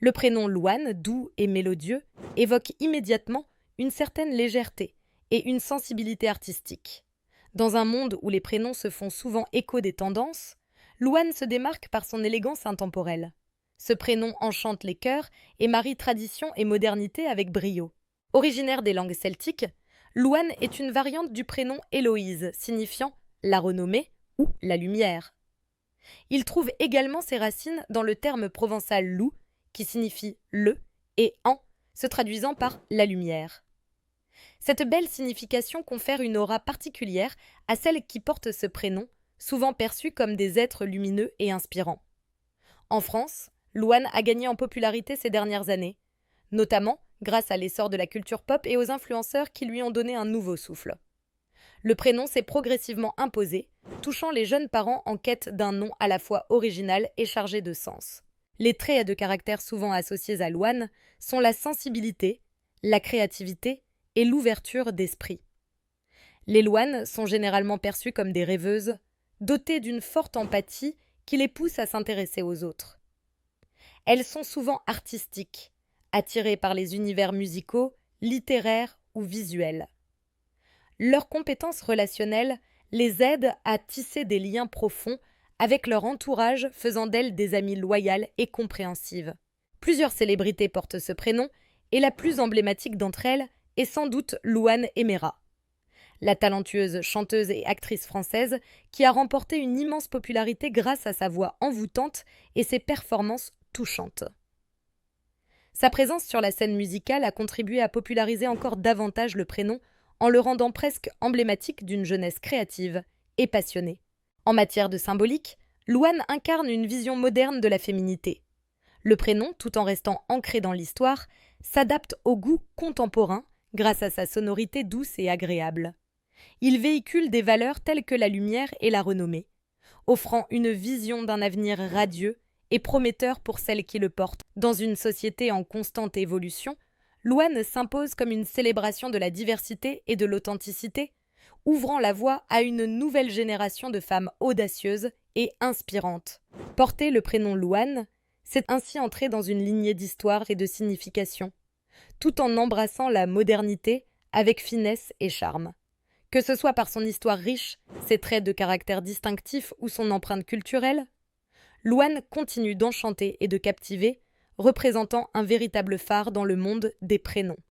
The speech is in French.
Le prénom Louane, doux et mélodieux, évoque immédiatement une certaine légèreté et une sensibilité artistique. Dans un monde où les prénoms se font souvent écho des tendances, Louane se démarque par son élégance intemporelle. Ce prénom enchante les cœurs et marie tradition et modernité avec brio. Originaire des langues celtiques, Louane est une variante du prénom Héloïse, signifiant la renommée ou la lumière. Il trouve également ses racines dans le terme provençal lou, qui signifie le, et an, se traduisant par la lumière. Cette belle signification confère une aura particulière à celles qui portent ce prénom, souvent perçus comme des êtres lumineux et inspirants. En France, Louane a gagné en popularité ces dernières années, notamment grâce à l'essor de la culture pop et aux influenceurs qui lui ont donné un nouveau souffle. Le prénom s'est progressivement imposé, touchant les jeunes parents en quête d'un nom à la fois original et chargé de sens. Les traits de caractère souvent associés à Louane sont la sensibilité, la créativité et l'ouverture d'esprit. Les Louanes sont généralement perçues comme des rêveuses, dotées d'une forte empathie qui les pousse à s'intéresser aux autres. Elles sont souvent artistiques, attirées par les univers musicaux, littéraires ou visuels. Leurs compétences relationnelles les aident à tisser des liens profonds avec leur entourage, faisant d'elles des amies loyales et compréhensives. Plusieurs célébrités portent ce prénom, et la plus emblématique d'entre elles est sans doute Louane Aimera, la talentueuse chanteuse et actrice française qui a remporté une immense popularité grâce à sa voix envoûtante et ses performances touchantes. Sa présence sur la scène musicale a contribué à populariser encore davantage le prénom en le rendant presque emblématique d'une jeunesse créative et passionnée. En matière de symbolique, Louane incarne une vision moderne de la féminité. Le prénom, tout en restant ancré dans l'histoire, s'adapte au goût contemporain grâce à sa sonorité douce et agréable. Il véhicule des valeurs telles que la lumière et la renommée, offrant une vision d'un avenir radieux et prometteur pour celles qui le portent. Dans une société en constante évolution, Louane s'impose comme une célébration de la diversité et de l'authenticité, ouvrant la voie à une nouvelle génération de femmes audacieuses et inspirantes. Porter le prénom Louane, c'est ainsi entrer dans une lignée d'histoire et de signification, tout en embrassant la modernité avec finesse et charme. Que ce soit par son histoire riche, ses traits de caractère distinctifs ou son empreinte culturelle, Louane continue d'enchanter et de captiver, représentant un véritable phare dans le monde des prénoms.